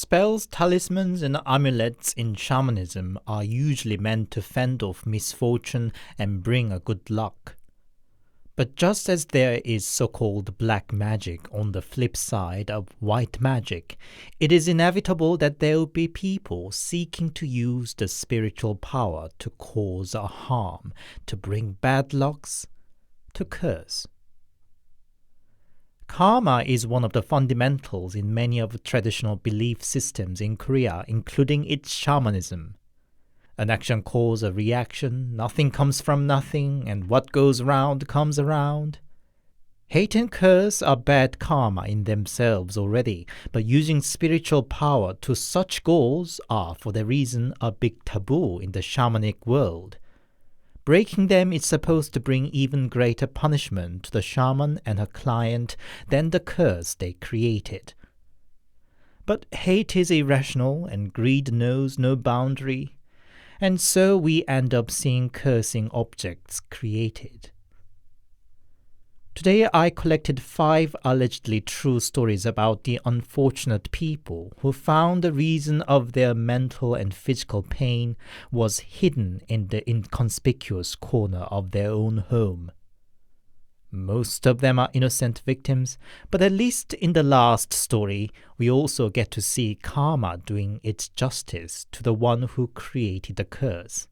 Spells, talismans, and amulets in shamanism are usually meant to fend off misfortune and bring a good luck. But just as there is so-called black magic on the flip side of white magic, it is inevitable that there will be people seeking to use the spiritual power to cause a harm, to bring bad lucks, to curse. Karma is one of the fundamentals in many of the traditional belief systems in Korea, including its shamanism. An action causes a reaction, nothing comes from nothing, and what goes around comes around. Hate and curse are bad karma in themselves already, but using spiritual power to such goals are, for that reason, a big taboo in the shamanic world. Breaking them is supposed to bring even greater punishment to the shaman and her client than the curse they created. But hate is irrational and greed knows no boundary, and so we end up seeing cursing objects created. Today I collected 5 allegedly true stories about the unfortunate people who found the reason of their mental and physical pain was hidden in the inconspicuous corner of their own home. Most of them are innocent victims, but at least in the last story, we also get to see karma doing its justice to the one who created the curse.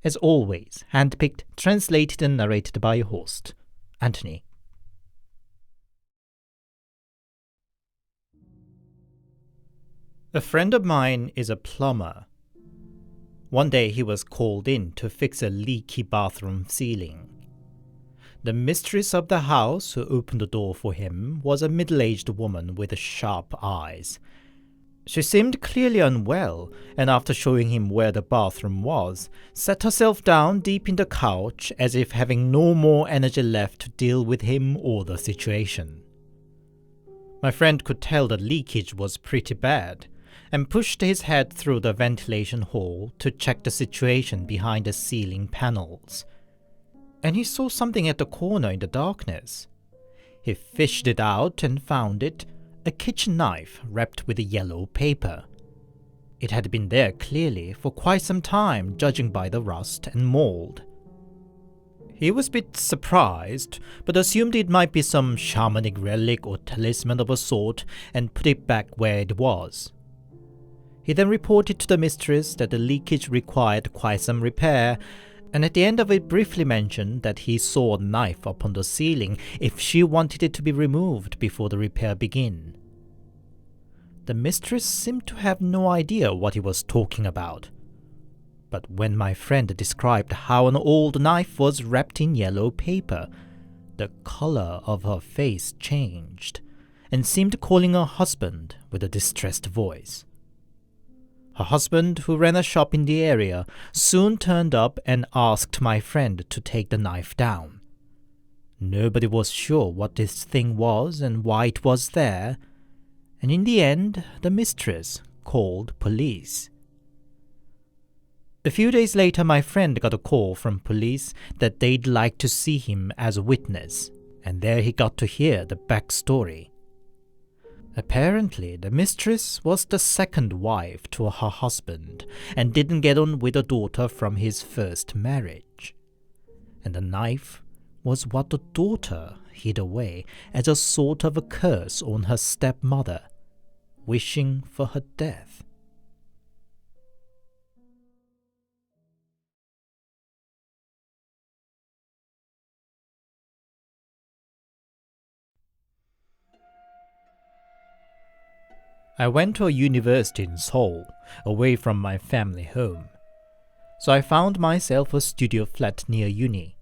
As always, handpicked, translated and narrated by your host, Anthony. A friend of mine is a plumber. One day he was called in to fix a leaky bathroom ceiling. The mistress of the house who opened the door for him was a middle-aged woman with sharp eyes. She seemed clearly unwell, and after showing him where the bathroom was, sat herself down deep in the couch as if having no more energy left to deal with him or the situation. My friend could tell the leakage was pretty bad, and pushed his head through the ventilation hole to check the situation behind the ceiling panels. And he saw something at the corner in the darkness. He fished it out and found it, a kitchen knife wrapped with yellow paper. It had been there clearly for quite some time, judging by the rust and mold. He was a bit surprised, but assumed it might be some shamanic relic or talisman of a sort and put it back where it was. He then reported to the mistress that the leakage required quite some repair, and at the end of it briefly mentioned that he saw a knife upon the ceiling if she wanted it to be removed before the repair began. The mistress seemed to have no idea what he was talking about. But when my friend described how an old knife was wrapped in yellow paper, the color of her face changed, and seemed calling her husband with a distressed voice. Her husband, who ran a shop in the area, soon turned up and asked my friend to take the knife down. Nobody was sure what this thing was and why it was there, and in the end, the mistress called police. A few days later, my friend got a call from police that they'd like to see him as a witness, and there he got to hear the backstory. Apparently, the mistress was the second wife to her husband and didn't get on with a daughter from his first marriage. And the knife was what the daughter hid away as a sort of a curse on her stepmother, wishing for her death. I went to a university in Seoul, away from my family home. So I found myself a studio flat near uni.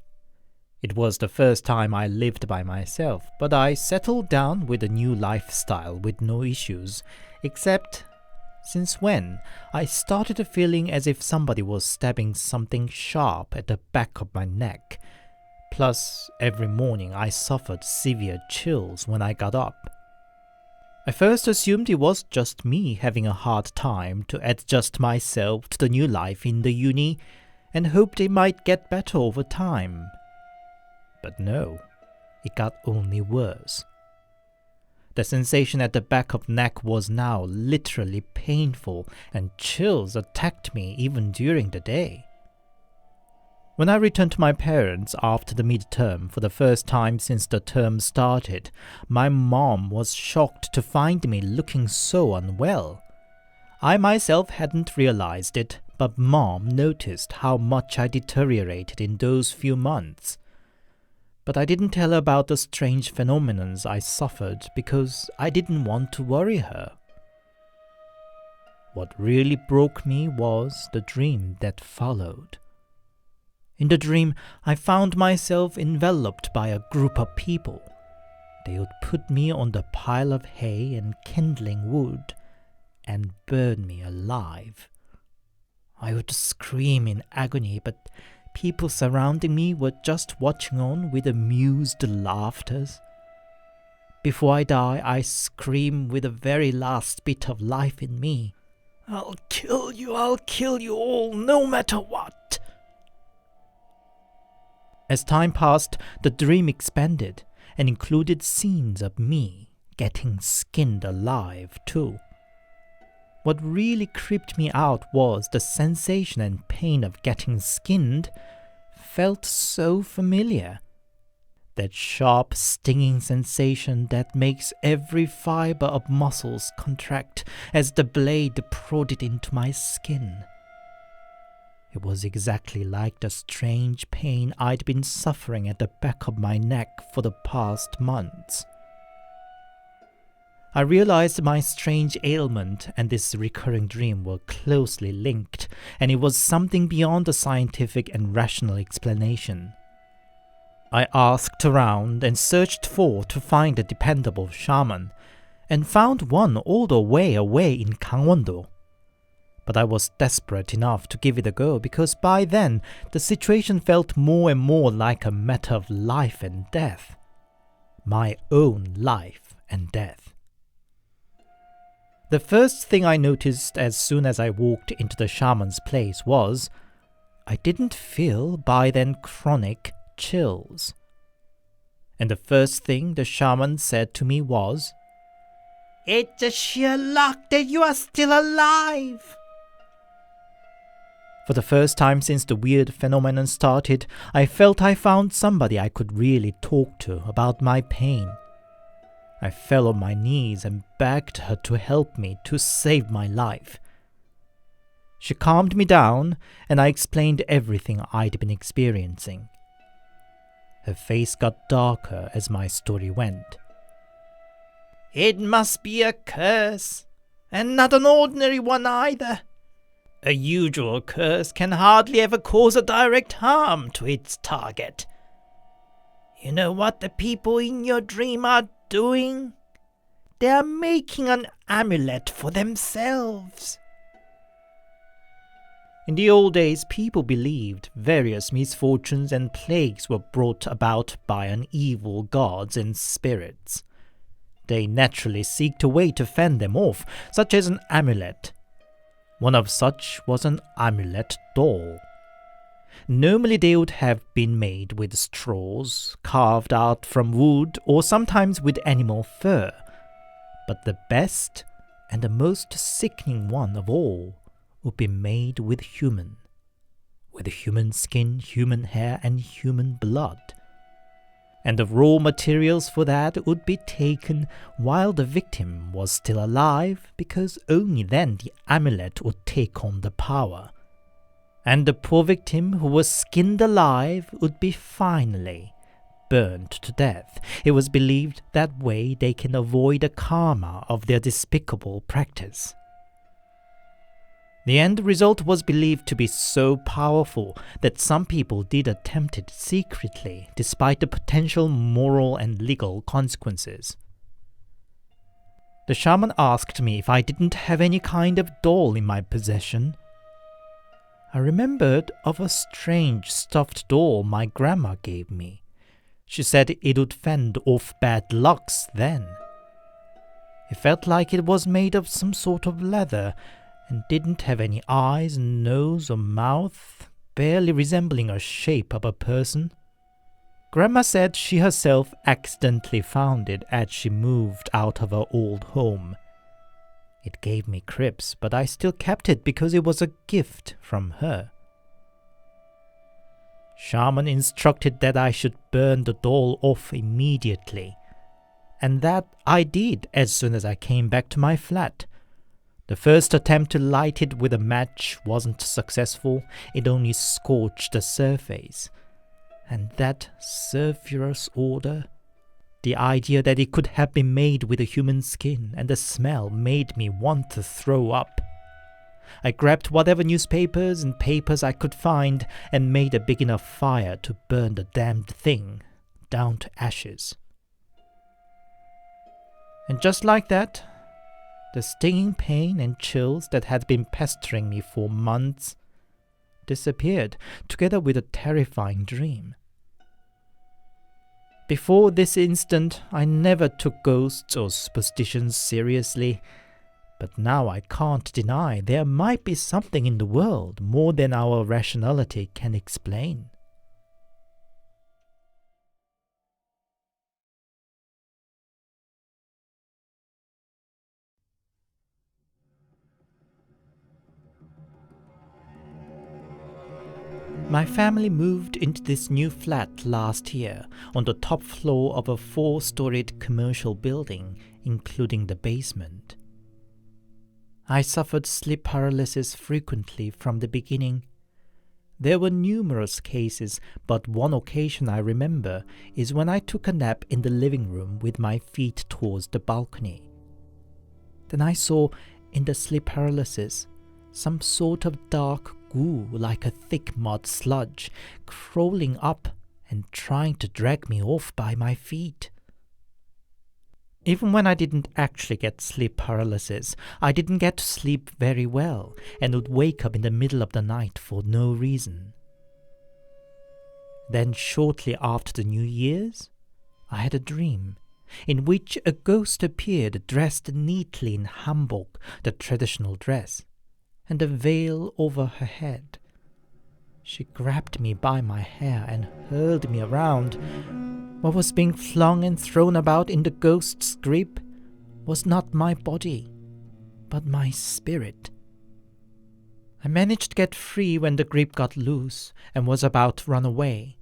It was the first time I lived by myself, but I settled down with a new lifestyle with no issues, except since when I started feeling as if somebody was stabbing something sharp at the back of my neck. Plus, every morning I suffered severe chills when I got up. I first assumed it was just me having a hard time to adjust myself to the new life in the uni and hoped it might get better over time. But no, it got only worse. The sensation at the back of the neck was now literally painful, and chills attacked me even during the day. When I returned to my parents after the midterm for the first time since the term started, my mom was shocked to find me looking so unwell. I myself hadn't realized it, but Mom noticed how much I deteriorated in those few months. But I didn't tell her about the strange phenomena I suffered because I didn't want to worry her. What really broke me was the dream that followed. In the dream, I found myself enveloped by a group of people. They would put me on the pile of hay and kindling wood and burn me alive. I would scream in agony, but people surrounding me were just watching on with amused laughters. Before I die, I scream with the very last bit of life in me. I'll kill you all, no matter what. As time passed, the dream expanded and included scenes of me getting skinned alive too. What really creeped me out was the sensation and pain of getting skinned felt so familiar. That sharp, stinging sensation that makes every fiber of muscles contract as the blade prodded into my skin. It was exactly like the strange pain I'd been suffering at the back of my neck for the past months. I realized my strange ailment and this recurring dream were closely linked, and it was something beyond the scientific and rational explanation. I asked around and searched to find a dependable shaman, and found one all the way away in Gangwon-do. But I was desperate enough to give it a go because by then the situation felt more and more like a matter of life and death. My own life and death. The first thing I noticed as soon as I walked into the shaman's place was I didn't feel by then chronic chills. And the first thing the shaman said to me was, "It's a sheer luck that you are still alive." For the first time since the weird phenomenon started, I felt I found somebody I could really talk to about my pain. I fell on my knees and begged her to help me to save my life. She calmed me down, and I explained everything I'd been experiencing. Her face got darker as my story went. "It must be a curse, and not an ordinary one either. A usual curse can hardly ever cause a direct harm to its target. You know what the people in your dream are doing? They are making an amulet for themselves." In the old days, people believed various misfortunes and plagues were brought about by an evil gods and spirits. They naturally seeked a way to fend them off, such as an amulet. One of such was an amulet doll. Normally they would have been made with straws, carved out from wood, or sometimes with animal fur. But the best and the most sickening one of all would be made with human skin, human hair, and human blood. And the raw materials for that would be taken while the victim was still alive, because only then the amulet would take on the power. And the poor victim who was skinned alive would be finally burned to death. It was believed that way they can avoid the karma of their despicable practice. The end result was believed to be so powerful that some people did attempt it secretly, despite the potential moral and legal consequences. The shaman asked me if I didn't have any kind of doll in my possession. I remembered of a strange stuffed doll my grandma gave me. She said it would fend off bad lucks then. It felt like it was made of some sort of leather and didn't have any eyes, nose, or mouth, barely resembling a shape of a person. Grandma said she herself accidentally found it as she moved out of her old home. It gave me cribs, but I still kept it because it was a gift from her. Shaman instructed that I should burn the doll off immediately, and that I did as soon as I came back to my flat. The first attempt to light it with a match wasn't successful. It only scorched the surface. And that sulfurous odor, the idea that it could have been made with a human skin, and the smell made me want to throw up. I grabbed whatever newspapers and papers I could find and made a big enough fire to burn the damned thing down to ashes. And just like that, the stinging pain and chills that had been pestering me for months disappeared, together with a terrifying dream. Before this instant, I never took ghosts or superstitions seriously, but now I can't deny there might be something in the world more than our rationality can explain. My family moved into this new flat last year on the top floor of a 4-storied commercial building, including the basement. I suffered sleep paralysis frequently from the beginning. There were numerous cases, but one occasion I remember is when I took a nap in the living room with my feet towards the balcony. Then I saw, in the sleep paralysis, some sort of dark goo like a thick mud sludge crawling up and trying to drag me off by my feet. Even when I didn't actually get sleep paralysis, I didn't get to sleep very well and would wake up in the middle of the night for no reason. Then shortly after the New Year's, I had a dream in which a ghost appeared dressed neatly in hanbok, the traditional dress, and a veil over her head. She grabbed me by my hair and hurled me around. What was being flung and thrown about in the ghost's grip was not my body, but my spirit. I managed to get free when the grip got loose and was about to run away,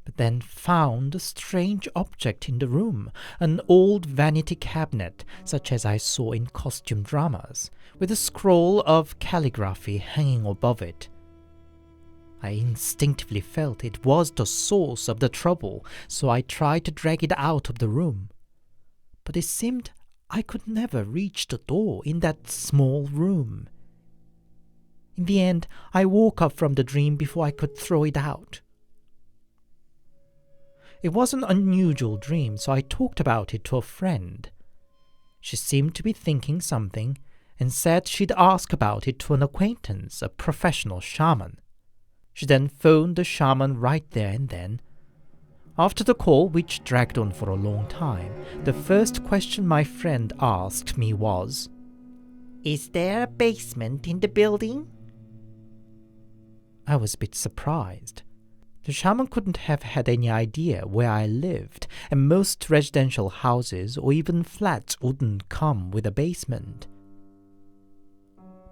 but then found a strange object in the room, an old vanity cabinet such as I saw in costume dramas, with a scroll of calligraphy hanging above it. I instinctively felt it was the source of the trouble, so I tried to drag it out of the room. But it seemed I could never reach the door in that small room. In the end, I woke up from the dream before I could throw it out. It was an unusual dream, so I talked about it to a friend. She seemed to be thinking something and said she'd ask about it to an acquaintance, a professional shaman. She then phoned the shaman right there and then. After the call, which dragged on for a long time, the first question my friend asked me was, "Is there a basement in the building?" I was a bit surprised. The shaman couldn't have had any idea where I lived, and most residential houses or even flats wouldn't come with a basement.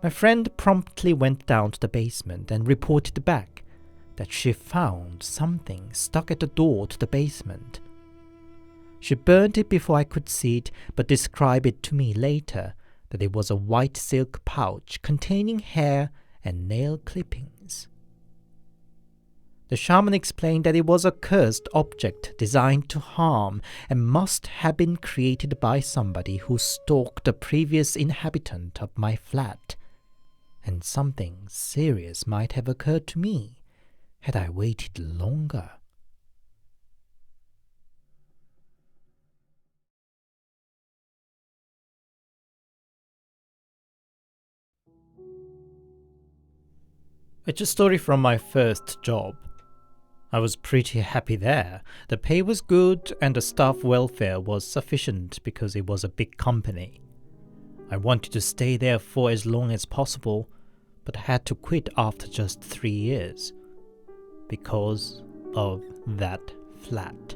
My friend promptly went down to the basement and reported back that she found something stuck at the door to the basement. She burned it before I could see it, but described it to me later that it was a white silk pouch containing hair and nail clippings. The shaman explained that it was a cursed object designed to harm and must have been created by somebody who stalked the previous inhabitant of my flat, and something serious might have occurred to me had I waited longer. It's a story from my first job. I was pretty happy there. The pay was good and the staff welfare was sufficient because it was a big company. I wanted to stay there for as long as possible, but had to quit after just 3 years because of that flat.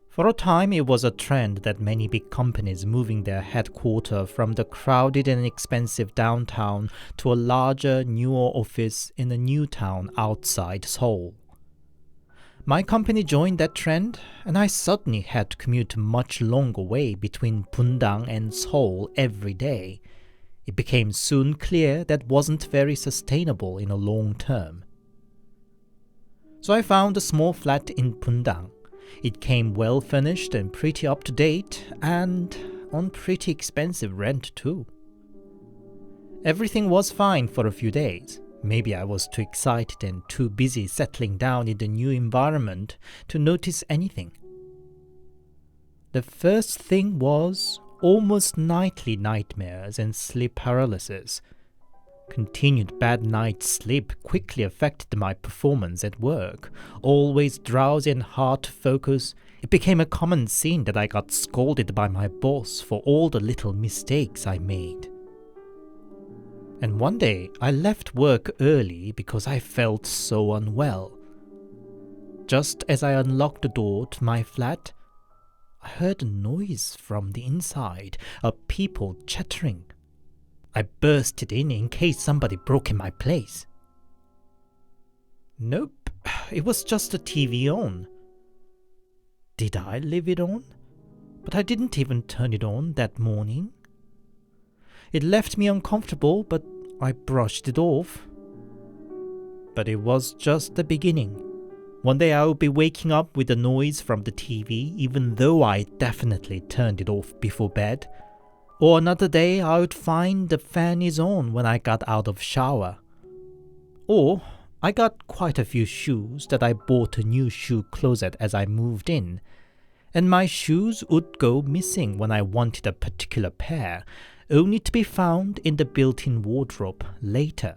For a time, it was a trend that many big companies moving their headquarters from the crowded and expensive downtown to a larger, newer office in a new town outside Seoul. My company joined that trend, and I suddenly had to commute a much longer way between Bundang and Seoul every day. It became soon clear that wasn't very sustainable in a long term. So I found a small flat in Bundang. It came well furnished and pretty up to date, and on pretty expensive rent too. Everything was fine for a few days. Maybe I was too excited and too busy settling down in the new environment to notice anything. The first thing was almost nightly nightmares and sleep paralysis. Continued bad night's sleep quickly affected my performance at work. Always drowsy and hard to focus, it became a common scene that I got scolded by my boss for all the little mistakes I made. And one day, I left work early because I felt so unwell. Just as I unlocked the door to my flat, I heard a noise from the inside, of people chattering. I bursted in case somebody broke in my place. Nope, it was just the TV on. Did I leave it on? But I didn't even turn it on that morning. It left me uncomfortable, but I brushed it off. But it was just the beginning. One day I would be waking up with the noise from the TV, even though I definitely turned it off before bed. Or another day I would find the fan is on when I got out of shower. Or I got quite a few shoes that I bought a new shoe closet as I moved in, and my shoes would go missing when I wanted a particular pair, only to be found in the built-in wardrobe later.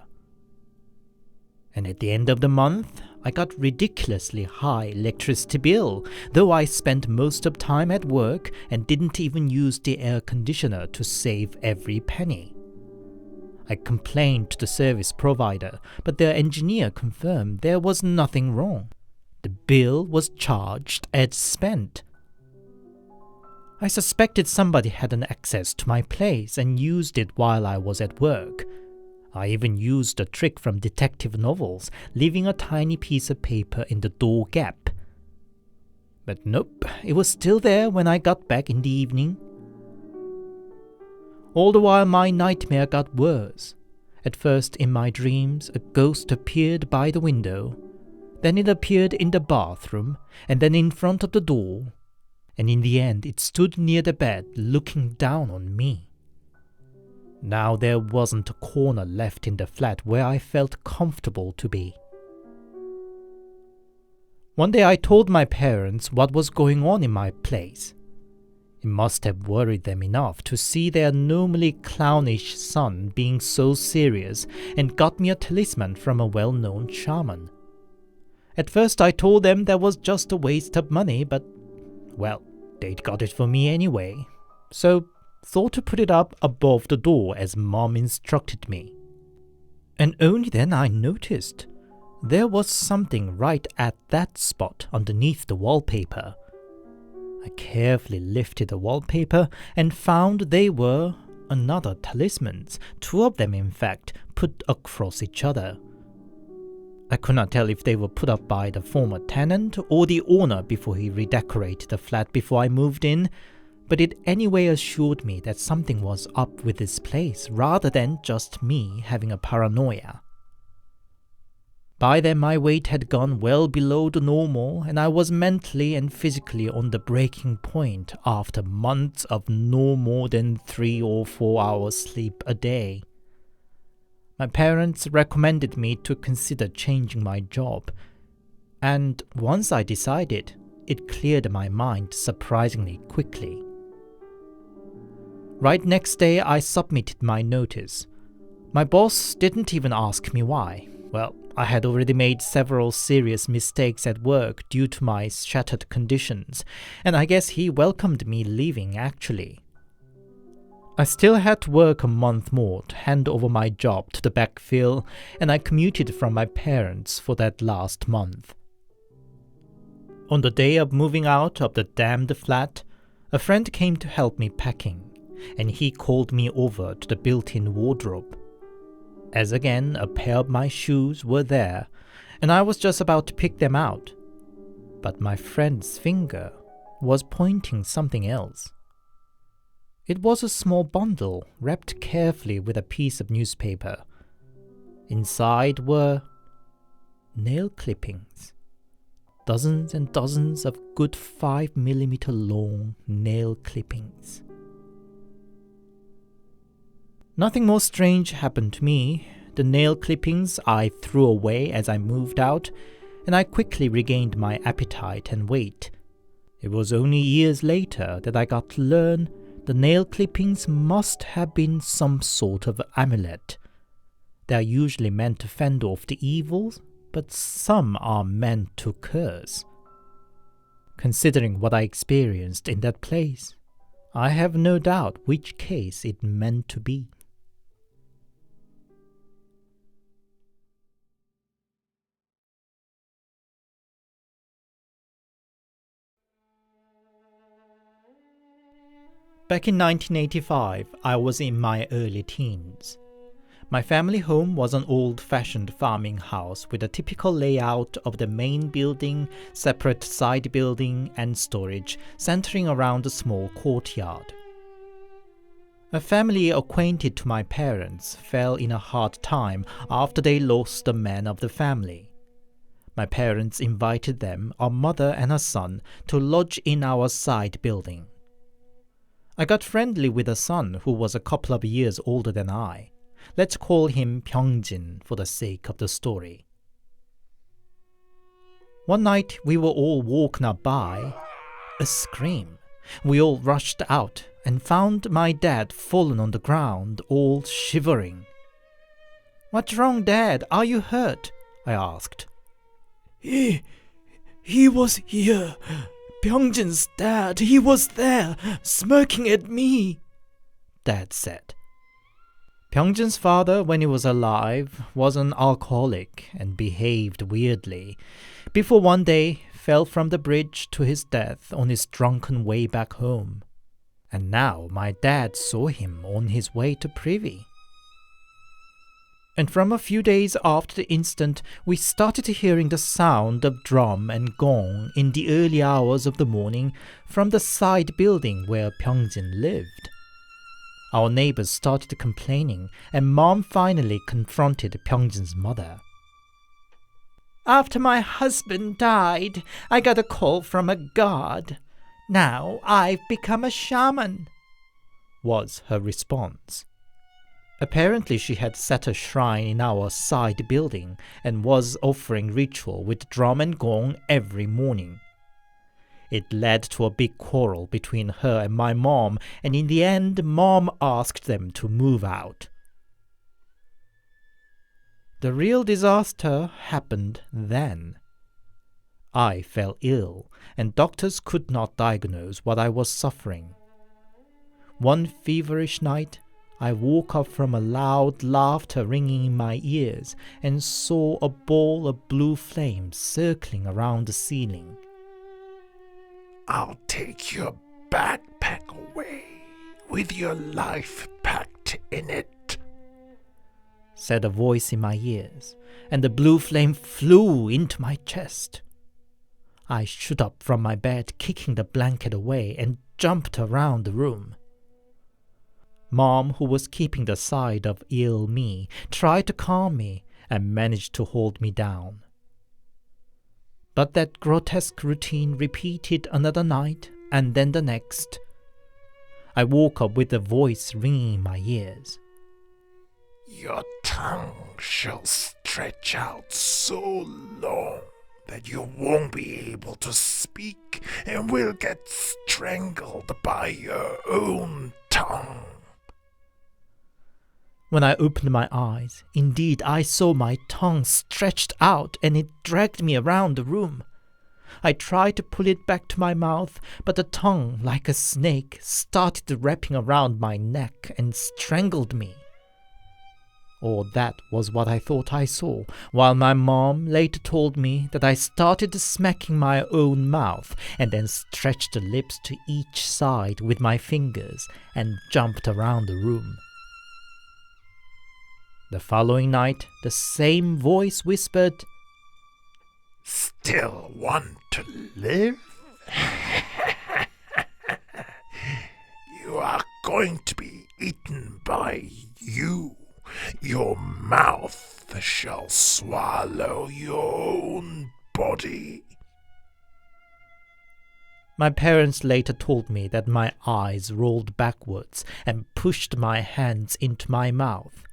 And at the end of the month, I got ridiculously high electricity bill, though I spent most of the time at work and didn't even use the air conditioner to save every penny. I complained to the service provider, but their engineer confirmed there was nothing wrong. The bill was charged as spent. I suspected somebody had an access to my place and used it while I was at work. I even used a trick from detective novels, leaving a tiny piece of paper in the door gap. But nope, it was still there when I got back in the evening. All the while my nightmare got worse. At first in my dreams, a ghost appeared by the window. Then it appeared in the bathroom, and then in front of the door. And in the end, it stood near the bed, looking down on me. Now there wasn't a corner left in the flat where I felt comfortable to be. One day I told my parents what was going on in my place. It must have worried them enough to see their normally clownish son being so serious, and got me a talisman from a well-known shaman. At first I told them that was just a waste of money, but, well, they'd got it for me anyway. So thought to put it up above the door as Mom instructed me. And only then I noticed there was something right at that spot underneath the wallpaper. I carefully lifted the wallpaper and found they were another talismans, 2 of them in fact, put across each other. I could not tell if they were put up by the former tenant or the owner before he redecorated the flat before I moved in, but it anyway assured me that something was up with this place rather than just me having a paranoia. By then my weight had gone well below the normal, and I was mentally and physically on the breaking point after months of no more than 3 or 4 hours sleep a day. My parents recommended me to consider changing my job, and once I decided, it cleared my mind surprisingly quickly. Right next day, I submitted my notice. My boss didn't even ask me why. Well, I had already made several serious mistakes at work due to my shattered conditions, and I guess he welcomed me leaving actually. I still had to work a month more to hand over my job to the backfill, and I commuted from my parents for that last month. On the day of moving out of the damned flat, a friend came to help me packing, and he called me over to the built-in wardrobe. As again, a pair of my shoes were there, and I was just about to pick them out. But my friend's finger was pointing something else. It was a small bundle wrapped carefully with a piece of newspaper. Inside were nail clippings. Dozens and dozens of good 5mm long nail clippings. Nothing more strange happened to me. The nail clippings I threw away as I moved out, and I quickly regained my appetite and weight. It was only years later that I got to learn the nail clippings must have been some sort of amulet. They are usually meant to fend off the evils, but some are meant to curse. Considering what I experienced in that place, I have no doubt which case it meant to be. Back in 1985, I was in my early teens. My family home was an old-fashioned farming house with a typical layout of the main building, separate side building, and storage centering around a small courtyard. A family acquainted to my parents fell in a hard time after they lost the man of the family. My parents invited them, our mother and her son, to lodge in our side building. I got friendly with the son, who was a couple of years older than I. Let's call him Byung-jin for the sake of the story. One night we were all woken up by a scream. We all rushed out and found my dad fallen on the ground, all shivering. "What's wrong, Dad? Are you hurt?" I asked. He was here. Byung-jin's dad, he was there, smirking at me," Dad said. Byung-jin's father, when he was alive, was an alcoholic and behaved weirdly, before one day fell from the bridge to his death on his drunken way back home. And now my dad saw him on his way to Privy. And from a few days after the incident, we started hearing the sound of drum and gong in the early hours of the morning from the side building where Byung-jin lived. Our neighbors started complaining, and Mom finally confronted Byung-jin's mother. "After my husband died, I got a call from a god. Now I've become a shaman," was her response. Apparently she had set a shrine in our side building and was offering ritual with drum and gong every morning. It led to a big quarrel between her and my mom, and in the end, Mom asked them to move out. The real disaster happened then. I fell ill, and doctors could not diagnose what I was suffering. One feverish night, I woke up from a loud laughter ringing in my ears and saw a ball of blue flame circling around the ceiling. "I'll take your backpack away with your life packed in it," said a voice in my ears, and the blue flame flew into my chest. I stood up from my bed, kicking the blanket away, and jumped around the room. Mom, who was keeping the side of ill me, tried to calm me and managed to hold me down. But that grotesque routine repeated another night and then the next. I woke up with a voice ringing in my ears. "Your tongue shall stretch out so long that you won't be able to speak and will get strangled by your own tongue." When I opened my eyes, indeed I saw my tongue stretched out and it dragged me around the room. I tried to pull it back to my mouth, but the tongue, like a snake, started wrapping around my neck and strangled me. or that was what I thought I saw, while my mom later told me that I started smacking my own mouth and then stretched the lips to each side with my fingers and jumped around the room. The following night, the same voice whispered, "Still want to live? You are going to be eaten by you. Your mouth shall swallow your own body." My parents later told me that my eyes rolled backwards and pushed my hands into my mouth.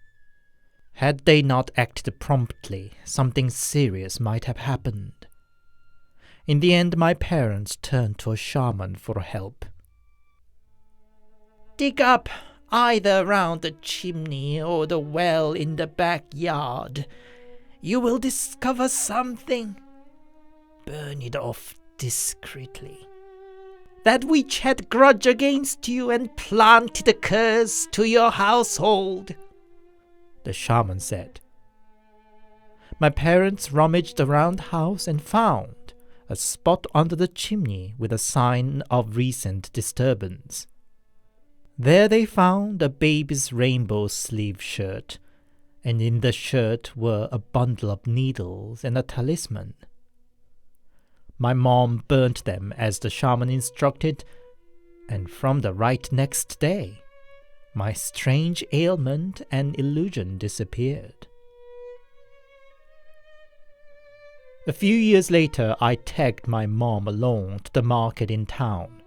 Had they not acted promptly, something serious might have happened. In the end, my parents turned to a shaman for help. "Dig up either around the chimney or the well in the backyard. You will discover something. Burn it off discreetly. That witch had grudge against you and planted a curse to your household," the shaman said. My parents rummaged around the house and found a spot under the chimney with a sign of recent disturbance. There they found a baby's rainbow sleeve shirt, and in the shirt were a bundle of needles and a talisman. My mom burnt them as the shaman instructed, and from the right next day, my strange ailment and illusion disappeared. A few years later, I tagged my mom along to the market in town.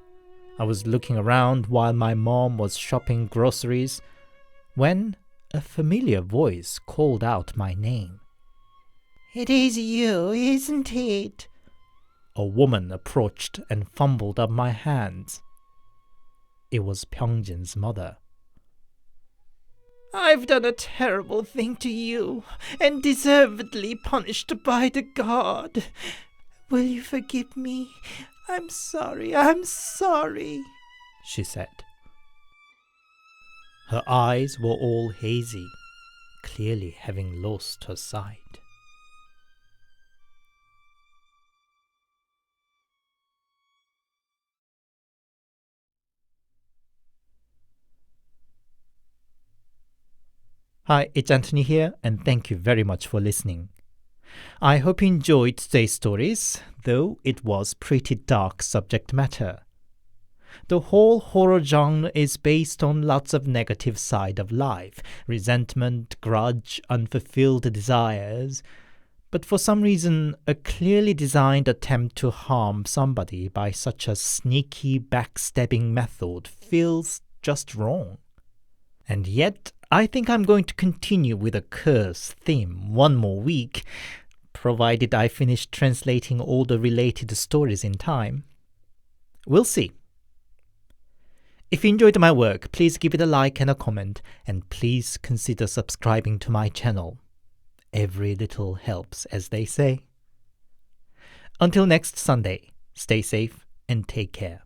I was looking around while my mom was shopping groceries when a familiar voice called out my name. "It is you, isn't it?" A woman approached and fumbled up my hands. It was Pyeongjin's mother. "I've done a terrible thing to you, and deservedly punished by the god. Will you forgive me? I'm sorry, she said. Her eyes were all hazy, clearly having lost her sight. Hi, it's Anthony here, and thank you very much for listening. I hope you enjoyed today's stories, though it was pretty dark subject matter. The whole horror genre is based on lots of negative side of life, resentment, grudge, unfulfilled desires, but for some reason, a clearly designed attempt to harm somebody by such a sneaky backstabbing method feels just wrong. And yet, I think I'm going to continue with a curse theme one more week, provided I finish translating all the related stories in time. We'll see. If you enjoyed my work, please give it a like and a comment, and please consider subscribing to my channel. Every little helps, as they say. Until next Sunday, stay safe and take care.